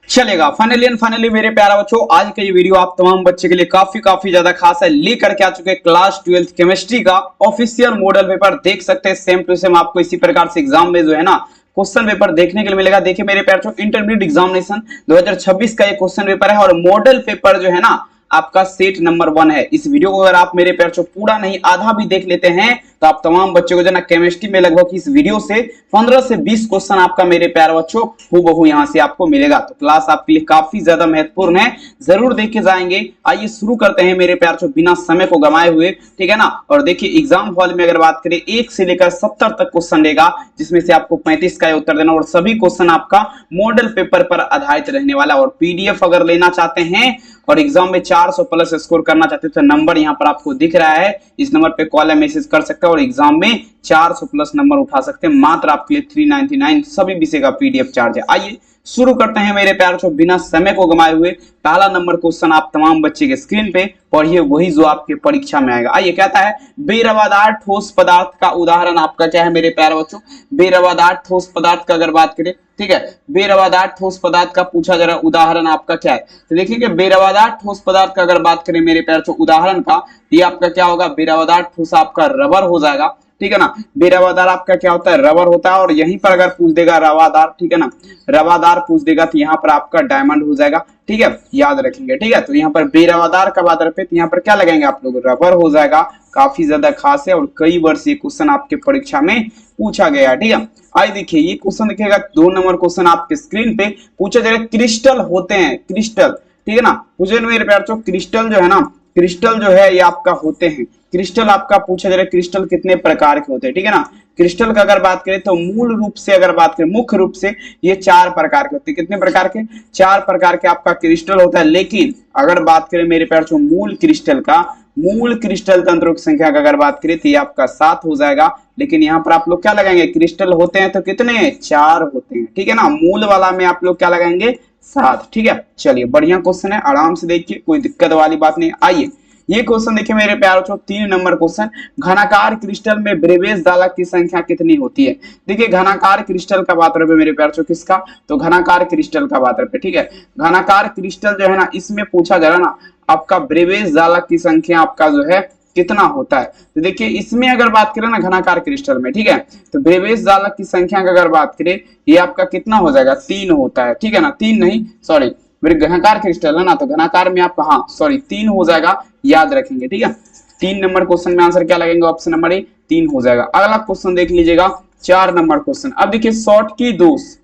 चलेगा। फाइनली मेरे प्यारे बच्चों, आज का ये वीडियो आप तमाम बच्चे के लिए काफी ज्यादा खास है। लेकर के आ चुके हैं क्लास 12th केमिस्ट्री का ऑफिशियल मॉडल पेपर। देख सकते हैं सेम टू सेम आपको इसी प्रकार से एग्जाम में जो है ना क्वेश्चन पेपर देखने के लिए मिलेगा। देखिए मेरे प्यारे बच्चों, इंटरमीडिएट एग्जामिनेशन 2026 का ये क्वेश्चन पेपर है और मॉडल पेपर जो है ना आपका सेट नंबर 1 है। इस वीडियो को अगर आप मेरे प्यारे बच्चों पूरा नहीं आधा भी देख लेते हैं तो आप तमाम बच्चों को जो ना केमिस्ट्री में लगभग इस वीडियो से 15 से 20 क्वेश्चन आपका मेरे प्यारे बच्चों हूबहू यहां से आपको मिलेगा। तो क्लास आपके लिए काफी ज्यादा महत्वपूर्ण है, जरूर देख के जाएंगे। आइए शुरू करते हैं मेरे प्यारे बच्चों बिना समय को गंवाए हुए, ठीक है ना। और देखिए एग्जाम हॉल में अगर बात करें 1 से लेकर 70 तक क्वेश्चन देगा, जिसमें से आपको 35 का उत्तर देना और सभी क्वेश्चन आपका मॉडल पेपर पर आधारित रहने वाला। और पीडीएफ अगर लेना चाहते हैं और एग्जाम में 400 प्लस स्कोर करना चाहते हैं तो नंबर यहां पर आपको दिख रहा है, इस नंबर पे कॉल या मैसेज कर सकते हैं और एग्जाम में 400 प्लस नंबर उठा सकते हैं। मात्र आपके लिए 399 सभी विषय का पीडीएफ चार्ज है। आइए शुरू करते हैं मेरे प्यारे बच्चों बिना समय को गंवाए हुए। पहला नंबर क्वेश्चन आप तमाम बच्चे के स्क्रीन पे पढ़िए, वही जो आपके परीक्षा में आएगा। आइए कहता है बेरवादार ठोस पदार्थ का उदाहरण आपका क्या है मेरे प्यारे बच्चों। बेरवादार ठोस पदार्थ का अगर बात करें, ठीक है, बेरवादार ठोस पदार्थ का पूछा जरा उदाहरण आपका क्या है। तो देखिए बेरवादार ठोस पदार्थ का अगर बात करें मेरे प्यारे बच्चों उदाहरण का, ये आपका क्या होगा, बेरवादार ठोस आपका रबर हो जाएगा, ठीक है ना। बेरवादार आपका क्या होता है, रबर होता है। और यहीं पर अगर पूछ देगा रवादार, ठीक है ना, रवादार पूछ देगा तो यहाँ पर आपका डायमंड हो जाएगा, ठीक है, याद रखेंगे, ठीक है। तो यहाँ पर बेरवादार का बात रखे तो यहाँ पर क्या लगाएंगे आप लोग, रबर हो जाएगा। काफी ज्यादा खास है और कई वर्ष ये क्वेश्चन आपके परीक्षा में पूछा गया, ठीक है। आइए देखिए ये क्वेश्चन देखिएगा, 2 नंबर क्वेश्चन आपके स्क्रीन पे पूछा जाएगा क्रिस्टल होते हैं, क्रिस्टल, ठीक है ना। पूछे मेरे प्यारे बच्चों क्रिस्टल जो है ना, क्रिस्टल जो है ये आपका होते हैं। क्रिस्टल आपका पूछा जा रहा है क्रिस्टल कितने प्रकार के होते हैं, ठीक है ना। क्रिस्टल का अगर बात करें तो मूल रूप से अगर बात करें मुख्य रूप से ये 4 प्रकार के होते हैं। कितने प्रकार के, 4 प्रकार के आपका क्रिस्टल होता है। लेकिन अगर बात करें मेरे प्यारे बच्चों मूल क्रिस्टल का, मूल क्रिस्टल तंत्रों की संख्या का अगर बात करें तो ये आपका 7 हो जाएगा। लेकिन यहाँ पर आप लोग क्या लगाएंगे, क्रिस्टल होते हैं तो कितने, 4 होते हैं, ठीक है ना। मूल वाला में आप लोग क्या लगाएंगे, 7, ठीक है। चलिए बढ़िया क्वेश्चन है, आराम से देखिए, कोई दिक्कत वाली बात नहीं। आइए ये क्वेश्चन देखिए मेरे प्यारे बच्चों, 3 नंबर क्वेश्चन, घनाकार क्रिस्टल में ब्रेवेज दालक की संख्या कितनी होती है। देखिए घनाकार क्रिस्टल का बात रहे मेरे प्यारे बच्चों किसका, तो घनाकार क्रिस्टल का बात रहे, ठीक है। घनाकार क्रिस्टल जो है ना इसमें पूछा जा रहा ना आपका ब्रेवेज दालक की संख्या आपका जो है कितना होता है। तो देखिए इसमें अगर बात करें ना घनाकार क्रिस्टल में, ठीक है, तो ब्रेवेज दालक की संख्या का अगर बात करें ये आपका कितना हो जाएगा, 3 होता है, ठीक है ना। 3 नहीं सॉरी, मेरे घनाकार क्रिस्टल है ना, तो घनाकार में आपका हाँ सॉरी 3 हो जाएगा, याद रखेंगे, ठीक है। 3 नंबर क्वेश्चन में आंसर क्या लगेगा, ऑप्शन नंबर ए 3 हो जाएगा। अगला क्वेश्चन देख लीजिएगा 4 नंबर क्वेश्चन। अब देखिए शॉर्ट की दोष,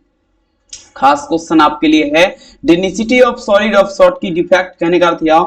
खास क्वेश्चन आपके लिए है, density of solid of short की डिफेक्ट कहने का अर्थ यह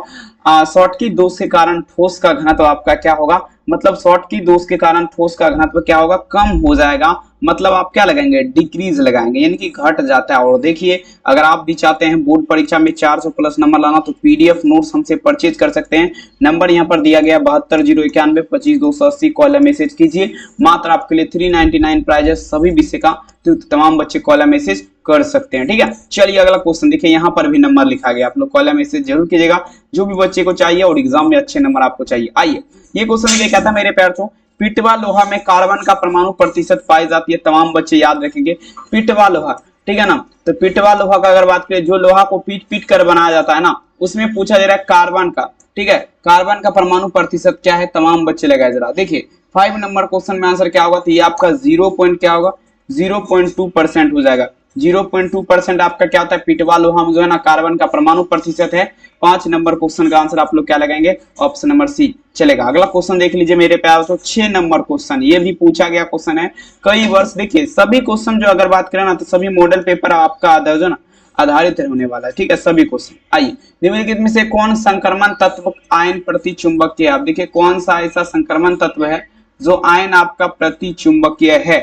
शॉर्ट की दोष के कारण ठोस का घनत्व आपका क्या होगा, मतलब शॉर्ट की दोष के कारण ठोस का घनत्व क्या होगा, कम हो जाएगा। मतलब आप क्या लगाएंगे, डिक्रीज लगाएंगे, यानी कि घट जाता है। और देखिए अगर आप भी चाहते हैं बोर्ड परीक्षा में 400 प्लस नंबर लाना तो पीडीएफ नोट्स हमसे परचेज कर सकते हैं। नंबर यहाँ पर दिया गया 720191 25280, कॉल मैसेज कीजिए। मात्र आपके लिए 399 प्राइज है सभी विषय का, तो तमाम बच्चे कॉल मैसेज कर सकते हैं, ठीक है। चलिए अगला क्वेश्चन देखिए, यहाँ पर भी नंबर लिखा गया, आप लोग कॉल मैसेज जरूर कीजिएगा जो भी बच्चे को चाहिए और एग्जाम में अच्छे नंबर आपको चाहिए। आइए ये क्वेश्चन देखिए, कहता है मेरे प्यारे बच्चों पिटवा लोहा में कार्बन का परमाणु प्रतिशत पाई जाती है। तमाम बच्चे याद रखेंगे पिटवा लोहा, ठीक है ना। तो पिटवा लोहा का अगर बात करें, जो लोहा को पीट पीट कर बनाया जाता है ना, उसमें पूछा जा रहा है कार्बन का, ठीक है, कार्बन का परमाणु प्रतिशत क्या है, तमाम बच्चे लगाए जरा। देखिए 5 नंबर क्वेश्चन में आंसर क्या होगा, तो ये आपका 0 पॉइंट क्या होगा, 0.2% हो जाएगा। 0.2% आपका क्या होता है, पिटवा लोहा में जो है ना कार्बन का परमाणु प्रतिशत है। 5 नंबर क्वेश्चन का आंसर आप लोग क्या लगाएंगे, ऑप्शन नंबर सी चलेगा। अगला क्वेश्चन देख लीजिए मेरे प्यारे दोस्तों, 6 नंबर क्वेश्चन, ये भी पूछा गया क्वेश्चन है कई वर्ष। देखिए सभी क्वेश्चन जो अगर बात करें ना तो सभी मॉडल पेपर आपका जो ना आधारित होने वाला है, ठीक है, सभी क्वेश्चन। आइए निम्नलिखित में से कौन संक्रमण तत्व आयन प्रति चुंबकीय है। आप देखिए कौन सा ऐसा संक्रमण तत्व है जो आयन आपका प्रति चुंबकीय है,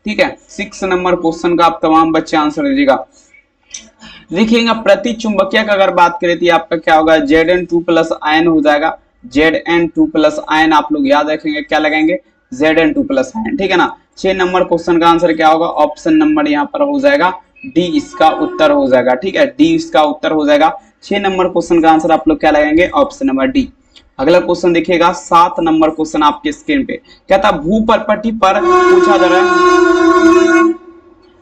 ठीक है। 6 नंबर क्वेश्चन का आप तमाम बच्चे आंसर दीजिएगा। देखिएगा प्रति चुंबकीय का अगर बात करें तो आपका क्या होगा, Zn2 प्लस आयन हो जाएगा। Zn2 प्लस आयन आप लोग याद रखेंगे, क्या लगाएंगे, Zn2 प्लस आयन, ठीक है ना। 6 नंबर क्वेश्चन का आंसर क्या होगा, ऑप्शन नंबर यहाँ पर हो जाएगा डी, इसका उत्तर हो जाएगा, ठीक है, डी इसका उत्तर हो जाएगा। 6 नंबर क्वेश्चन का आंसर आप लोग क्या लगाएंगे, ऑप्शन नंबर डी। अगला क्वेश्चन देखिएगा 7 नंबर क्वेश्चन आपके स्क्रीन पे, कहता भूपर्पटी पर पूछा जा रहा है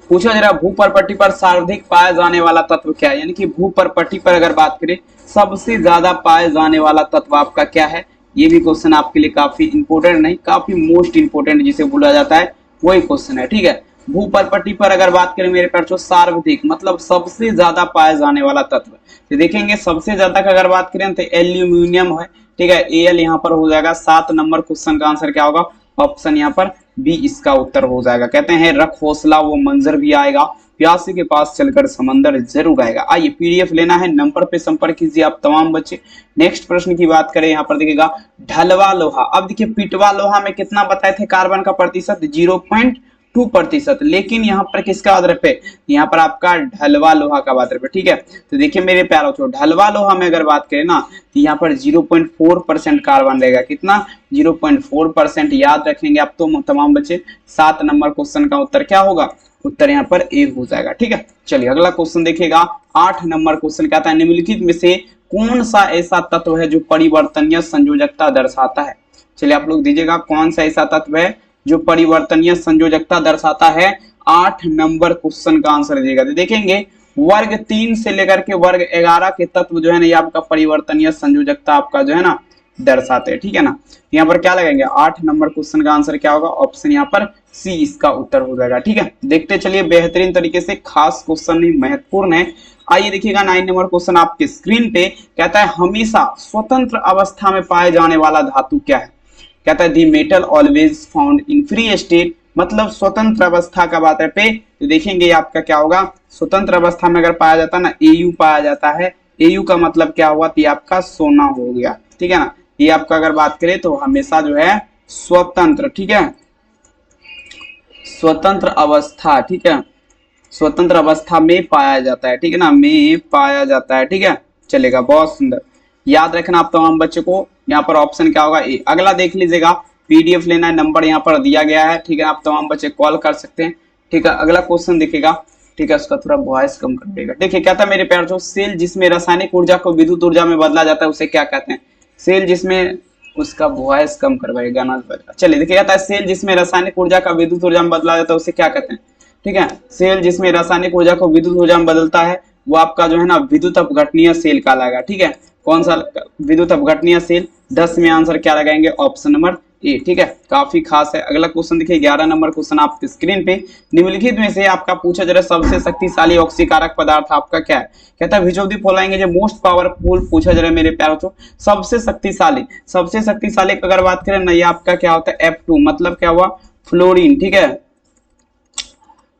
पूछा जरा भूपर्पट्टी पर सर्वाधिक पाया जाने वाला तत्व क्या है, यानी कि भूपर्पट्टी पर अगर बात करें सबसे ज्यादा पाए जाने वाला तत्व आपका क्या है। ये भी क्वेश्चन आपके लिए काफी इंपोर्टेंट नहीं, काफी मोस्ट इंपोर्टेंट जिसे बोला जाता है वही क्वेश्चन है। ठीक है, भूपर्पट्टी पर अगर बात करें मेरे बच्चों सर्वाधिक मतलब सबसे ज्यादा पाए जाने वाला तत्व, तो देखेंगे सबसे ज्यादा का अगर बात करें तो एल्यूमिनियम है। ठीक है, एल यहाँ पर हो जाएगा। 7 नंबर क्वेश्चन का आंसर क्या होगा, ऑप्शन यहाँ पर बी इसका उत्तर हो जाएगा। कहते हैं रख हौसला वो मंजर भी आएगा, प्यासे के पास चलकर समंदर जरूर आएगा। आइए पीडीएफ लेना है, नंबर पे संपर्क कीजिए आप तमाम बच्चे। नेक्स्ट प्रश्न की बात करें, यहाँ पर देखिएगा ढलवा लोहा। अब देखिए पिटवा लोहा में कितना बताए थे कार्बन का प्रतिशत, 0.2%, लेकिन यहाँ पर किसका आधार पे, यहाँ पर आपका ढलवा लोहा का आधार पे। ठीक है, तो देखिए मेरे प्यारो बच्चों ढलवा लोहा में अगर बात करें ना तो यहाँ पर 0.4% कार्बन रहेगा। कितना, 0.4%। याद रखेंगे आप तो तमाम बच्चे। 7 नंबर क्वेश्चन का उत्तर क्या होगा, उत्तर यहाँ पर ए हो जाएगा। ठीक है, चलिए अगला क्वेश्चन देखिएगा। 8 नंबर क्वेश्चन कहता है निम्नलिखित में से कौन सा ऐसा तत्व है जो परिवर्तनीय संयोजकता दर्शाता है। चलिए आप लोग दीजिएगा कौन सा ऐसा तत्व है जो परिवर्तनीय संयोजकता दर्शाता है। 8 नंबर क्वेश्चन का आंसर दीजिएगा। तो देखेंगे वर्ग 3 से लेकर के वर्ग 11 के तत्व जो है ना ये आपका परिवर्तनीय संयोजकता आपका जो है ना दर्शाते हैं। ठीक है ना, यहाँ पर क्या लगाएंगे, 8 नंबर क्वेश्चन का आंसर क्या होगा, ऑप्शन यहाँ पर सी इसका उत्तर हो जाएगा। ठीक है, देखते चलिए बेहतरीन तरीके से, खास क्वेश्चन नहीं महत्वपूर्ण है। आइए देखिएगा 9 नंबर क्वेश्चन आपके स्क्रीन पे। कहता है हमेशा स्वतंत्र अवस्था में पाए जाने वाला धातु क्या है। कहता है the metal always found in free state, मतलब स्वतंत्र अवस्था का बात है पे। तो देखेंगे आपका क्या होगा, स्वतंत्र अवस्था में अगर पाया जाता है ना एयू पाया जाता है। एयू का मतलब क्या हुआ, तो आपका सोना हो गया। ठीक है ना, ये आपका अगर बात करें तो हमेशा जो है स्वतंत्र, ठीक है, स्वतंत्र अवस्था, ठीक है, स्वतंत्र अवस्था में पाया जाता है। ठीक है ना, में पाया जाता है। ठीक है, चलेगा, बहुत सुंदर। याद रखना आप तमाम बच्चों को, यहाँ पर ऑप्शन क्या होगा ए। अगला देख लीजिएगा, पीडीएफ लेना है, नंबर यहाँ पर दिया गया है। ठीक है, आप तमाम बच्चे कॉल कर सकते हैं। ठीक है, अगला क्वेश्चन देखिएगा। ठीक है, उसका थोड़ा वॉइस कम कर देगा। देखिए कहता है मेरे प्यार जो सेल जिसमें रासायनिक ऊर्जा को विद्युत ऊर्जा में बदला जाता है उसे क्या कहते हैं। सेल जिसमें, उसका वॉइस कम करवाइए, गाना बजा। चलिए देखिए कहता है सेल जिसमें रासायनिक ऊर्जा का विद्युत ऊर्जा में बदला जाता है उसे क्या कहते हैं। ठीक है, सेल जिसमें रासायनिक ऊर्जा को विद्युत ऊर्जा में बदलता है वो आपका जो है ना विद्युत अपघटनीय सेल कहलाएगा। ठीक है, कौन सा विद्युत अपघटनीय सेल, 10 में आंसर क्या लगाएंगे, ऑप्शन नंबर ए। ठीक है, काफी खास है। अगला क्वेश्चन देखिए 11 नंबर क्वेश्चन आपके स्क्रीन पे। निम्नलिखित में से आपका पूछा जा रहा है सबसे शक्तिशाली ऑक्सीकारक पदार्थ आपका क्या है। कहता है which of the following is most powerful, पूछा जा रहा है मेरे प्यारे बच्चों सबसे शक्तिशाली। सबसे शक्तिशाली अगर बात करें ना ये आपका क्या होता है F2, मतलब क्या हुआ, फ्लोरीन। ठीक है,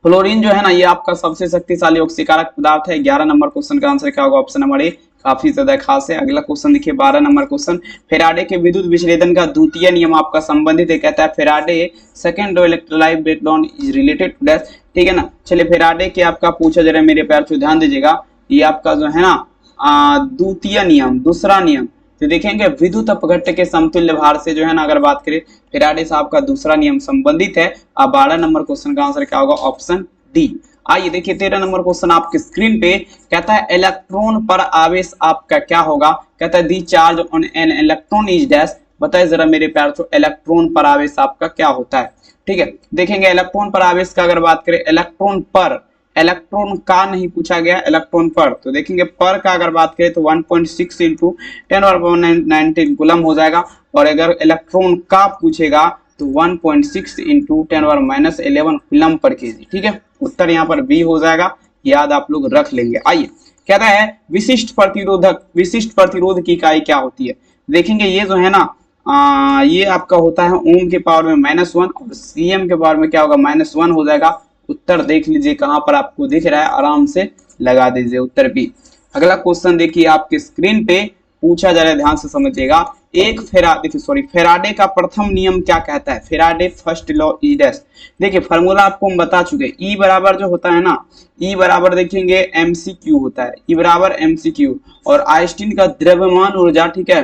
फ्लोरीन जो है ना ये आपका सबसे शक्तिशाली ऑक्सीकारक पदार्थ है। 11 नंबर क्वेश्चन का आंसर क्या होगा, ऑप्शन नंबर ए, काफी ज्यादा खास है। अगला क्वेश्चन देखिए 12 नंबर क्वेश्चन, फेराडे के विद्युत विच्छेदन का द्वितीय नियम आपका संबंधित है। कहता है Faraday second electrolyte breakdown is related to that. ठीक है ना, चलिए फेराडे के आपका पूछा जा रहा है मेरे प्यार से, ध्यान दीजिएगा ये आपका जो है ना द्वितीय नियम, दूसरा नियम। तो देखेंगे विद्युत अपघट्य के समतुल्य भार से जो है ना अगर बात करें फेराडे साहब का दूसरा नियम संबंधित है। अब 12 नंबर क्वेश्चन का आंसर क्या होगा, ऑप्शन डी। आइए देखिए 13 नंबर क्वेश्चन आपके स्क्रीन पे। कहता है इलेक्ट्रॉन पर आवेश आपका क्या होगा। कहता है the charge on an electron is dash. बताए जरा मेरे प्यार से इलेक्ट्रॉन पर आवेश आपका क्या होता है। ठीक है, देखेंगे इलेक्ट्रॉन पर आवेश का अगर बात करें, इलेक्ट्रॉन पर, इलेक्ट्रॉन का नहीं पूछा गया, इलेक्ट्रॉन पर। तो देखेंगे पर का अगर बात करें तो 1.6 इंटू 10⁻19 कूलम हो जाएगा, और अगर इलेक्ट्रॉन का पूछेगा तो 1.6 इंटू 10⁻11 कूलम पर केजी। ठीक है, उत्तर यहाँ पर बी हो जाएगा, याद आप लोग रख लेंगे। आइए कहता है विशिष्ट प्रतिरोधक, विशिष्ट प्रतिरोध की इकाई क्या होती है। देखेंगे ये जो है ना ये आपका होता है ओम के पावर में -1 और सीएम के पावर में क्या होगा, -1 हो जाएगा। उत्तर देख लीजिए कहां पर आपको दिख रहा है, आराम से लगा दीजिए उत्तर बी। अगला क्वेश्चन देखिए आपके स्क्रीन पे, पूछा जा रहा है, ध्यान से समझिएगा। एक फेराडे का प्रथम नियम क्या कहता है। फेराडे फर्स्ट लॉ ई डैश। देखिए फार्मूला आपको हम बता चुके, ई बराबर जो होता है ना, ई बराबर देखेंगे एमसीक्यू होता है, ई बराबर एमसीक्यू। और आइंस्टीन का द्रव्यमान ऊर्जा, ठीक है,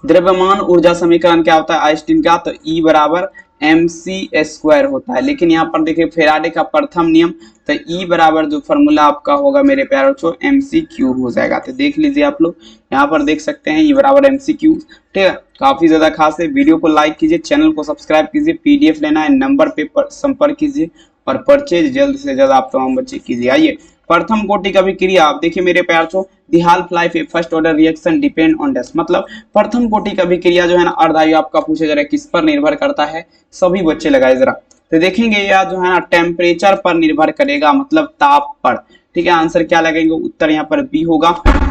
द्रव्यमान ऊर्जा समीकरण क्या होता है आइंस्टीन का, तो ई बराबर mc² होता है। लेकिन यहाँ पर देखिए फेराडे का प्रथम नियम, तो ई बराबर जो फॉर्मूला आपका होगा मेरे प्यारे बच्चों mc³ हो जाएगा। तो देख लीजिए आप लोग यहाँ पर देख सकते हैं ई बराबर mc³। ठीक है, काफी ज्यादा खास है। वीडियो को लाइक कीजिए, चैनल को सब्सक्राइब कीजिए, पीडीएफ लेना है, नंबर पे संपर्क कीजिए और परचेज जल्द से जल्द आप तमाम बच्चे कीजिए। आइए प्रथम कोटि का अभिक्रिया, आप देखिए मेरे प्यार छो, the half life a first order reaction depend on dash, मतलब प्रथम कोटि का अभिक्रिया जो है ना अर्धायु आपका पूछा जा रहा है किस पर निर्भर करता है, सभी बच्चे लगाए जरा। तो देखेंगे यह जो है ना टेम्परेचर पर निर्भर करेगा, मतलब ताप पर। ठीक है, आंसर क्या लगेंगे, उत्तर यहाँ पर बी होगा।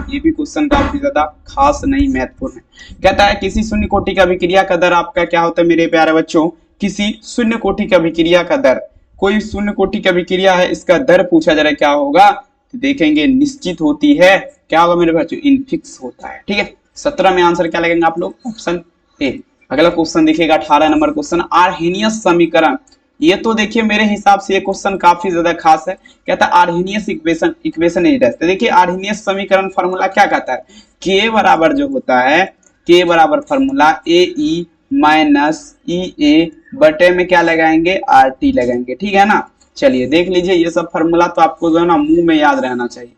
ये भी क्वेश्चन काफी ज्यादा खास नहीं महत्वपूर्ण है। कहता है किसी शून्य कोटि का अभिक्रिया का दर आपका क्या होता है मेरे प्यारे बच्चों, किसी शून्य कोटि का अभिक्रिया का दर, कोई शून्य कोटि का अभिक्रिया है इसका दर पूछा जा रहा है क्या होगा, तो देखेंगे निश्चित होती है, क्या होगा मेरे बच्चों, इनफिक्स होता है। ठीक है, 17 में आंसर क्या लगेंगे आप लोग, ऑप्शन ए। अगला क्वेश्चन देखिएगा 18 नंबर क्वेश्चन, आर्हेनियस समीकरण। ये तो देखिए मेरे हिसाब से ये क्वेश्चन काफी ज्यादा खास है। कहता है आर्हेनियस इक्वेशन इज दैट, तो देखिए आर्हेनियस समीकरण फार्मूला क्या कहता है, के बराबर जो होता है, के बराबर फार्मूला ए ई माइनस ई ए बटे में क्या लगाएंगे, आर टी लगाएंगे। ठीक है ना, चलिए देख लीजिए ये सब फार्मूला तो आपको जो है ना मुंह में याद रहना चाहिए,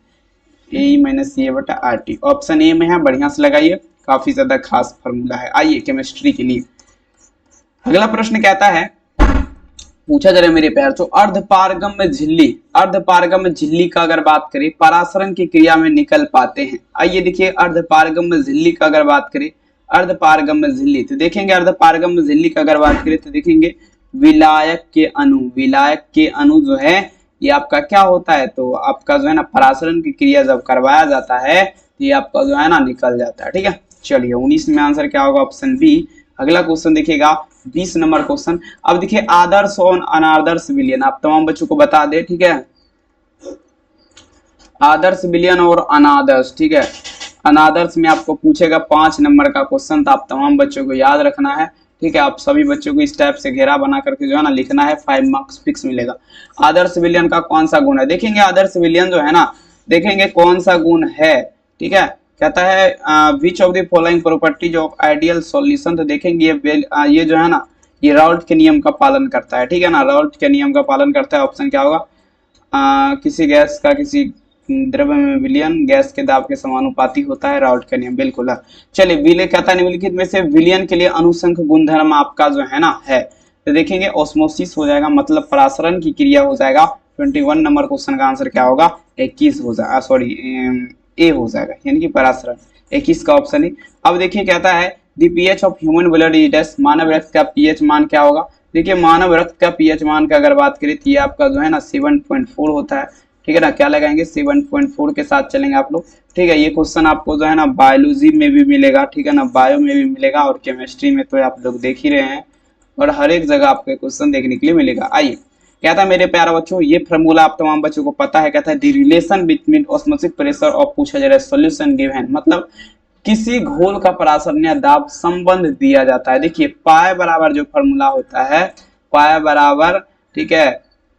ए ई माइनस ए बटा आर टी, ऑप्शन ए में है, बढ़िया से लगाइए, काफी ज्यादा खास फार्मूला है। आइए केमिस्ट्री के लिए अगला प्रश्न कहता है, पूछा जा रहा है मेरे प्यार तो अर्धपारगम्य झिल्ली, अर्धपारगम्य झिल्ली का अगर बात करें परासरण की क्रिया में निकल पाते हैं। आइए देखिए अर्धपारगम्य झिल्ली का अगर बात करें, अर्धपारगम्य झिल्ली, तो देखेंगे अर्धपारगम्य झिल्ली का अगर बात करें तो देखेंगे विलायक के अणु, विलायक के अणु जो है ये आपका क्या होता है, तो आपका जो है ना परासरण की क्रिया जब करवाया जाता है तो ये आपका जो है ना निकल जाता है। ठीक है, चलिए 19 में आंसर क्या होगा, ऑप्शन बी। अगला क्वेश्चन देखिएगा 20 नंबर क्वेश्चन। अब देखिए आदर्श और अनादर्श विलयन आप तमाम बच्चों को बता दे। ठीक है, आदर्श विलयन और अनादर्श। ठीक है, अनादर्श में आपको पूछेगा 5 नंबर का क्वेश्चन, तो आप तमाम बच्चों को याद रखना है। ठीक है, आप सभी बच्चों को इस टाइप से घेरा बना करके जो है ना लिखना है, 5 मार्क्स फिक्स मिलेगा। आदर्श विलयन का कौन सा गुण है, देखेंगे आदर्श विलयन जो है ना, देखेंगे कौन सा गुण है। ठीक है, कहता है which of the following properties of ideal solution, तो देखेंगे ये जो है ना ये राउल्ट के नियम का पालन करता है। ठीक है ना, राउल्ट के नियम का पालन करता है, ऑप्शन क्या होगा, किसी गैस का किसी द्रव्य में विलयन गैस के दाब के समानुपाती होता है, राउल्ट का नियम, बिल्कुल है। चलिए विलय कहता है निम्नलिखित में से विलयन के लिए अनुसंख गुणधर्म आपका जो है ना है, तो देखेंगे ऑस्मोसिस हो जाएगा, मतलब परासरण की क्रिया हो जाएगा। 21 नंबर क्वेश्चन का आंसर क्या होगा, 21 हो जाएगा, सॉरी ए हो जाएगा, यानी कि परासरण 21 का ऑप्शन है। अब देखिए कहता है the pH of human blood is dash, मानव रक्त का पीएच मान क्या होगा, देखिए मानव रक्त का पीएच मान का अगर बात करें तो ये आपका जो है ना 7.4 होता है। ठीक है ना, क्या लगाएंगे 7.4 के साथ चलेंगे आप लोग। ठीक है, ये क्वेश्चन आपको जो है ना बायोलॉजी में भी मिलेगा, ठीक है ना, बायो में भी मिलेगा और केमिस्ट्री में तो आप लोग देख ही रहे हैं, और हर एक जगह आपको क्वेश्चन देखने के लिए मिलेगा। आइए कहता है मेरे प्यारे बच्चों, ये फार्मूला आप तमाम बच्चों को पता है, कहता है the relation between osmotic pressure और पूछा जा रहा है सॉल्यूशन गिवन, मतलब किसी घोल का परासरणीय दाब संबंध दिया जाता है। देखिए पाए बराबर जो फार्मूला होता है, पाए बराबर, ठीक है,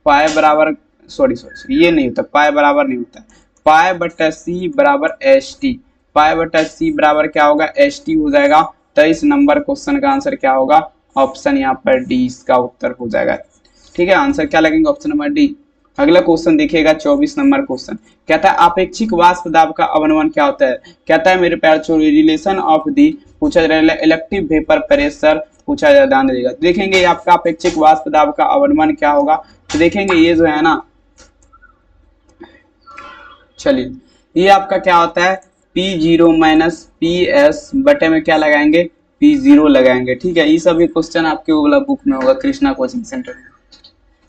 पाए बराबर सॉरी ये नहीं होता, पाए बराबर नहीं होता, पाए बटा सी बराबर एच टी, पाए बटा सी बराबर क्या होगा, एच टी हो जाएगा। 23 नंबर क्वेश्चन का आंसर क्या होगा, ऑप्शन यहाँ पर डी इसका उत्तर हो जाएगा। ठीक है, आंसर क्या लगेंगे, ऑप्शन नंबर डी। अगला क्वेश्चन देखिएगा 24 नंबर क्वेश्चन, कहता है अपेक्षिक वाष्प दाब का अवनमन क्या होता है, कहता है मेरे प्यार छो रिलेशन ऑफ दी पूछा जा रहा है इलेक्टिव वेपर प्रेशर पूछा जा ध्यान देगा। देखेंगे आपका अपेक्षिक वाष्प दाब का अवनमन क्या होगा, तो देखेंगे ये जो है ना, चलिए ये आपका क्या होता है P0 माइनस PS बटे में क्या लगाएंगे, P0 लगाएंगे। ठीक है, ये सभी क्वेश्चन आपके वाला बुक में होगा कृष्णा कोचिंग सेंटर में।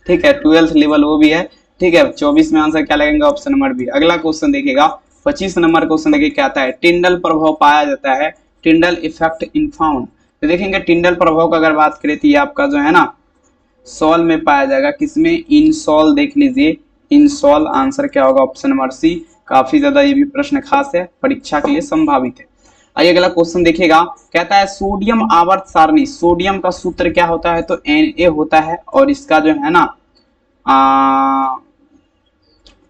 ठीक है, 12th लेवल वो भी है। ठीक है, 24 में आंसर क्या लगेगा, ऑप्शन नंबर बी। अगला क्वेश्चन देखिएगा 25 नंबर क्वेश्चन देखिए क्या आता है, टिंडल प्रभाव पाया जाता है, टिंडल इफेक्ट इन फाउंड, तो देखेंगे टिंडल प्रभाव का अगर बात करें तो ये आपका जो है ना सॉल में पाया जाएगा, किसमें, इन सॉल, देख लीजिए इन सॉल, आंसर क्या होगा, ऑप्शन नंबर सी। काफी ज्यादा ये भी प्रश्न खास है, परीक्षा के लिए संभावित है। आइए अगला क्वेश्चन देखिएगा, कहता है सोडियम आवर्त सारणी, सोडियम का सूत्र क्या होता है, तो Na होता है, और इसका जो है ना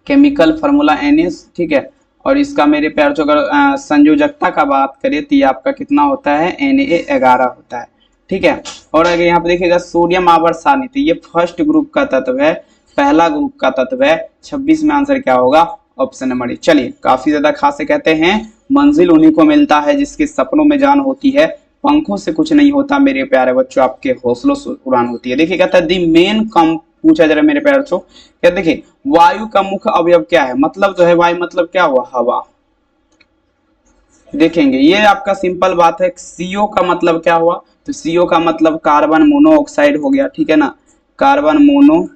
केमिकल फार्मूला Na। ठीक है, और इसका मेरे प्यार जो अगर संयोजकता का बात करें तो ये आपका कितना होता है, Na11 होता है। ठीक है, और अगर यहाँ पे देखिएगा सोडियम आवर्त सारणी, तो ये फर्स्ट ग्रुप का तत्व है, पहला ग्रुप का तत्व है। 26 में आंसर क्या होगा, ऑप्शन नंबर ए। चलिए काफी ज्यादा खास है, कहते हैं मंजिल उन्हीं को मिलता है जिसके सपनों में जान होती है, पंखों से कुछ नहीं होता मेरे प्यारे बच्चों, आपके हौसलों से उड़ान होती है। देखिए कहता है द मेन पूछा जा रहा है मेरे प्यारे बच्चों। क्या देखिए वायु का मुख्य अवयव क्या है, मतलब जो है वायु मतलब क्या हुआ, हवा। देखेंगे ये आपका सिंपल बात है। सीओ का मतलब क्या हुआ, तो सीओ का मतलब कार्बन मोनोऑक्साइड हो गया, ठीक है ना, कार्बन मोनो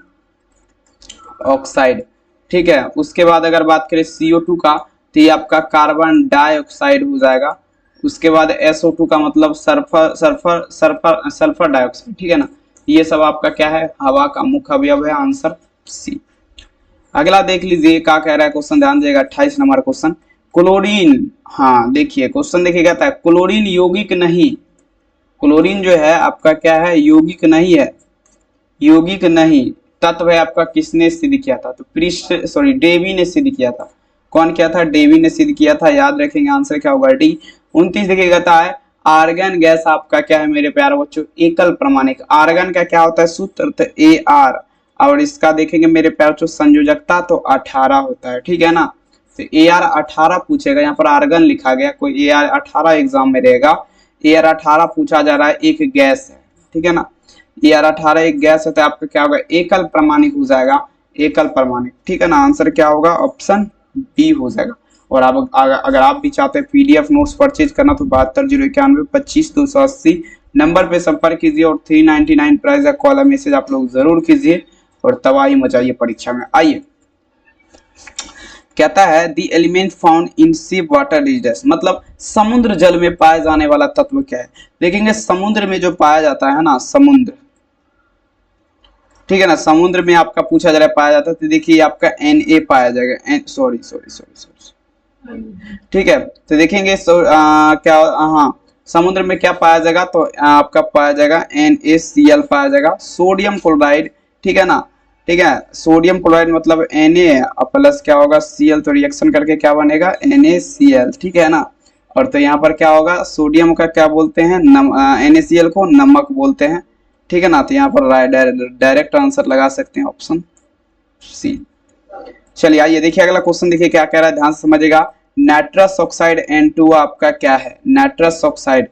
ऑक्साइड, ठीक है। उसके बाद अगर बात करें CO2 का, तो ये आपका कार्बन डाइऑक्साइड हो जाएगा। उसके बाद SO2 का मतलब sulphur sulphur sulphur sulphur dioxide, ठीक है ना। ये सब आपका क्या है, हवा का मुख्य अवयव है, आंसर सी। अगला देख लीजिए क्या कह रहा है क्वेश्चन, ध्यान दिएगा 28 नंबर क्वेश्चन। क्लोरीन, हाँ देखिए क्वेश्चन देखिए कहता है क्लोरीन यौगिक नहीं, क्लोरीन जो है आपका क्या है, यौगिक नहीं है, यौगिक नहीं तत्व है आपका। किसने सिद्ध किया था, तो डेवी ने सिद्ध किया था। कौन किया था, डेवी ने सिद्ध किया था, याद रखेंगे आंसर क्या होगा डी। 29 देखिए कहता है आर्गन गैस आपका क्या है मेरे प्यारे बच्चों, एकल प्रमाणिक। आर्गन का क्या होता है सूत्र, तो AR, और इसका देखेंगे मेरे प्यारे बच्चों संयोजकता तो 18 होता है, ठीक है ना। तो AR 18 पूछेगा, यहाँ पर आर्गन लिखा गया, कोई AR 18 एग्जाम में रहेगा। AR 18 पूछा जा रहा है, एक गैस है, ठीक है ना। AR 18 एक गैस है, तो आपका क्या होगा, एकल प्रमाणिक हो जाएगा, एकल प्रमाणिक, ठीक है ना। आंसर क्या होगा, ऑप्शन बी हो जाएगा। और आप अगर आप भी चाहते हैं PDF नोट्स परचेज करना, तो 7201925280 नंबर पे संपर्क कीजिए, और 399 प्राइस का कॉल मैसेज आप लोग जरूर कीजिए, और तबाही मचाइए परीक्षा में। आइए कहता है the element found in sea water is, मतलब समुद्र जल में पाए जाने वाला तत्व क्या है। देखेंगे समुद्र में जो पाया जाता है ना, समुद्र, ठीक है ना, समुद्र में आपका पूछा जा रहा है पाया जाता है, तो देखिए आपका Na पाया जाएगा, सॉरी, ठीक है। तो देखेंगे क्या, हाँ समुद्र में क्या पाया जाएगा, तो आपका पाया जाएगा NaCl पाया जाएगा, सोडियम क्लोराइड, ठीक है ना, ठीक है। सोडियम क्लोराइड मतलब Na प्लस क्या होगा Cl, तो रिएक्शन करके क्या बनेगा NaCl, ठीक है ना। और तो यहाँ पर क्या होगा, सोडियम का क्या बोलते हैं, NaCl को नमक बोलते हैं, ठीक है ना। तो यहाँ पर डायरेक्ट आंसर लगा सकते हैं, ऑप्शन सी। चलिए आइए देखिए अगला क्वेश्चन, देखिए क्या कह रहा है, ध्यान से समझिएगा। नाइट्रस ऑक्साइड N2O आपका क्या है, नाइट्रस ऑक्साइड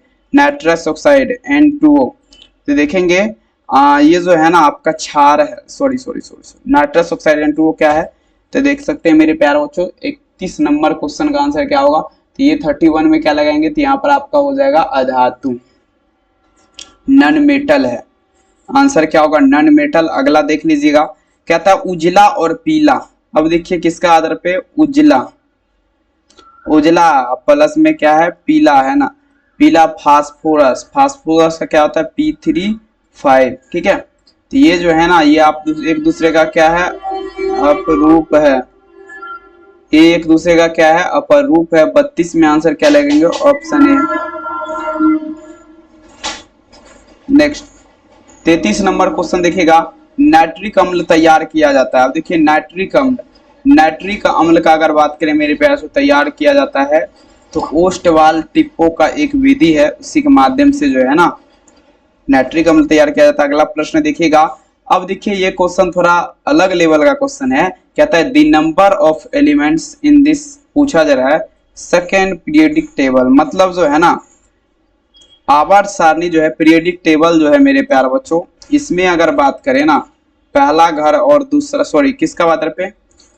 N2O, तो देखेंगे ये जो है ना आपका क्षार है, सॉरी, नाइट्रस ऑक्साइड N2O क्या है, तो देख सकते हैं मेरे प्यारे बच्चों 31 नंबर क्वेश्चन का आंसर क्या होगा, तो ये 31 में क्या लगाएंगे, तो यहाँ पर आपका हो जाएगा अधातु, नन मेटल है, आंसर क्या होगा नन मेटल। अगला देख लीजिएगा, कहता है उजला और पीला। अब देखिए किसका आधार पे, उजला प्लस में क्या है, पीला है ना, पीला फास्फोरस, फास्फोरस का क्या होता है P35, ठीक है। तो ये जो है ना, ये आप एक दूसरे का क्या है, अपरूप है, ये एक दूसरे का क्या है, अपरूप है। 32 में आंसर क्या लगेंगे, option A. Next 33 number question देखिएगा, नाइट्रिक अम्ल तैयार किया जाता है। अब देखिए नाइट्रिक अम्ल का अगर बात करें मेरे प्यार से, तैयार किया जाता है तो ओस्टवाल टिप्पो का एक विधि है, उसी के माध्यम से जो है ना नाइट्रिक अम्ल तैयार किया जाता है। अगला प्रश्न देखिएगा, अब देखिए ये क्वेश्चन थोड़ा अलग लेवल का क्वेश्चन है, कहता है the number of elements in this, पूछा जा रहा है सेकेंड पीरियडिक टेबल, मतलब जो है ना आवर्त सारणी जो है, पीरियडिक टेबल जो है मेरे प्यारे बच्चों, इसमें अगर बात करें ना पहला घर और दूसरा, सॉरी किसका बात पे,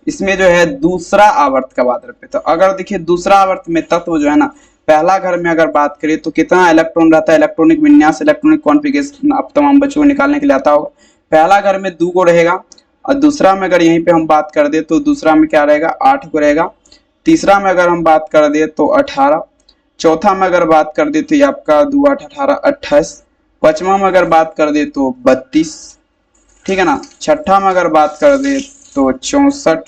इसमें जो है दूसरा आवर्त का बात पे। तो अगर देखिए दूसरा आवर्त में तत्व जो है ना, पहला घर में अगर बात करें तो कितना इलेक्ट्रॉन रहता है, इलेक्ट्रॉनिक विन्यास, इलेक्ट्रॉनिक कॉन्फ़िगरेशन आप तमाम बच्चों को निकालने के लिए आता होगा। पहला घर में 2 को रहेगा, और दूसरा में अगर यहीं पे हम बात कर दे तो दूसरा में क्या रहेगा 8 को रहेगा, तीसरा में अगर हम बात कर दे तो 18, चौथा में अगर बात कर दे तो ये आपका 2 8 18 28, पांचवा में अगर बात कर दे तो 32, ठीक है ना, छठा में अगर बात कर दे तो 64,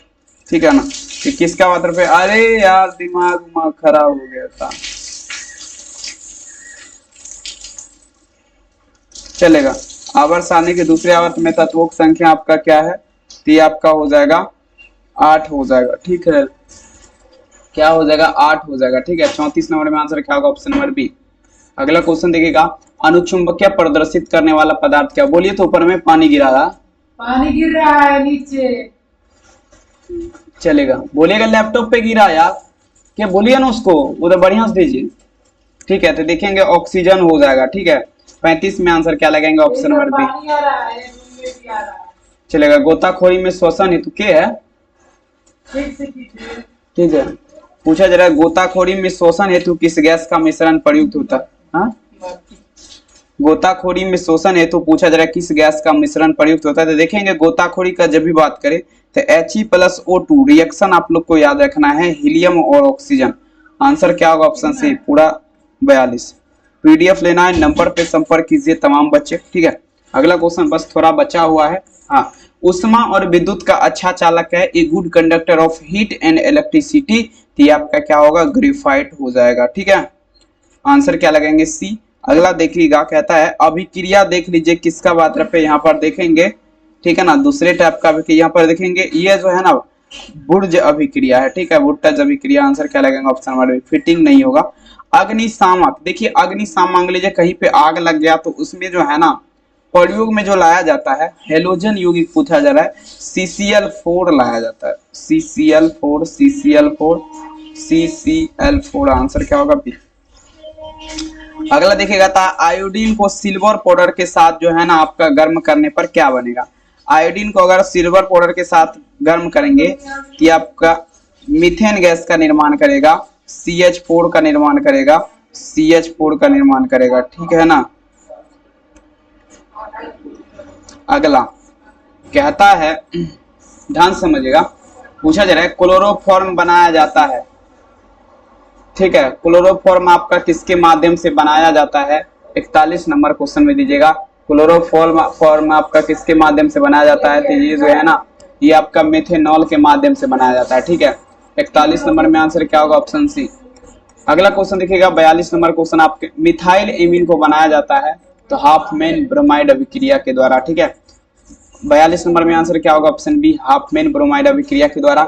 ठीक है ना। कि किसका बात पे, अरे यार दिमाग खराब हो गया था, चलेगा। आवर्त सारणी के दूसरे आवर्त में तत्वों की संख्या आपका क्या है, तो ये आपका हो जाएगा 8 हो जाएगा, ठीक है, क्या हो जाएगा 8 हो जाएगा, ठीक है। 34 नंबर में आंसर क्या होगा, ऑप्शन नंबर बी। अगला क्वेश्चन देखिएगा, अनुचुंबकीय प्रदर्शित करने वाला पदार्थ क्या, बोलिए तो ऊपर में पानी गिरा रहा, पानी गिर रहा है नीचे, चलेगा, बोलिएगा लैपटॉप पे गिरा यार, क्या बोलिए ना उसको उधर बढ़िया से दीजिए, ठीक है। तो देखेंगे ऑक्सीजन हो जाएगा, ठीक है। 35 में आंसर क्या लगेंगे, ऑप्शन नंबर बी। चलेगा। गोताखोरी में शोषण हेतु के है, ठीक से कीजिए। ठीक है। पूछा जा रहा है गोताखोरी में शोषण हेतु किस गैस का मिश्रण प्रयुक्त होता है? हाँ, गोताखोरी में शोषण हेतु पूछा जा रहा है किस गैस का मिश्रण प्रयुक्त होता है। तो देखेंगे गोताखोरी का जब भी बात करें तो He+O2 रिएक्शन आप लोग को याद रखना है, हीलियम और ऑक्सीजन। आंसर क्या होगा? ऑप्शन सी पूरा 42। पीडीएफ लेना है, नंबर पे संपर्क कीजिए तमाम बच्चे, ठीक है। अगला क्वेश्चन बस थोड़ा बचा हुआ है। हाँ, उष्मा और विद्युत का अच्छा चालक है, a good conductor of heat and electricity. तो ये आपका क्या होगा? ग्रेफाइट हो जाएगा, ठीक है। आंसर क्या लगेंगे? सी। अगला देखिएगा, कहता है अभिक्रिया देख लीजिए किसका बात पे यहाँ पर देखेंगे, ठीक है ना। दूसरे टाइप का यहाँ पर देखेंगे, ये जो है ना बुर्ज अभिक्रिया है, ठीक है, वुडटज अभिक्रिया। आंसर क्या लगेगा? ऑप्शन नंबर, फिटिंग नहीं होगा। अग्निशामक, देखिए अग्निशामक मान लीजिए कहीं पे आग लग गया तो उसमें जो है ना प्रयोग में जो लाया जाता है हेलोजन यौगिक पूछा जा रहा है, CCl4 लाया जाता है, CCl4 CCl4 CCl4। आंसर क्या होगा? बी। अगला देखिएगा था आयोडीन को सिल्वर पाउडर के साथ जो है ना आपका गर्म करने पर क्या बनेगा? आयोडीन को अगर सिल्वर पाउडर के साथ गर्म करेंगे कि आपका मीथेन गैस का निर्माण करेगा, CH4 का निर्माण करेगा, CH4 का निर्माण करेगा, ठीक है ना। अगला कहता है, ध्यान समझिएगा, पूछा जा रहा है क्लोरोफॉर्म बनाया जाता है, ठीक है। क्लोरोफॉर्म आपका किसके माध्यम से बनाया जाता है? 41 नंबर क्वेश्चन में दीजिएगा। क्लोरोफॉर्म आपका किसके माध्यम से बनाया जाता है? तो ये जो है ना ये आपका मेथेनॉल के माध्यम से बनाया जाता है, ठीक है। 41 नंबर में आंसर क्या होगा? Option C. अगला क्वेश्चन देखिएगा 42 नंबर क्वेश्चन, आपके मिथाइल एमीन को बनाया जाता है तो हाफमैन ब्रोमाइड अभिक्रिया के द्वारा, ठीक है। 42 नंबर में आंसर क्या होगा? ऑप्शन बी, हाफमैन ब्रोमाइड अभिक्रिया के द्वारा।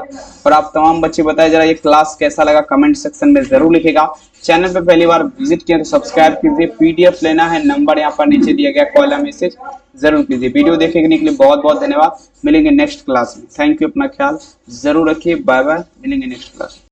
और आप तमाम बच्चे बताए जरा ये क्लास कैसा लगा कमेंट सेक्शन में जरूर लिखेगा। चैनल पे पहली बार विजिट किया तो सब्सक्राइब कीजिए। पीडीएफ लेना है, नंबर यहाँ पर नीचे दिया गया, कॉल या मैसेज जरूर कीजिए। वीडियो देखने के लिए बहुत बहुत धन्यवाद। मिलेंगे नेक्स्ट क्लास में। थैंक यू, अपना ख्याल जरूर रखिए। बाय बाय, मिलेंगे नेक्स्ट क्लास में।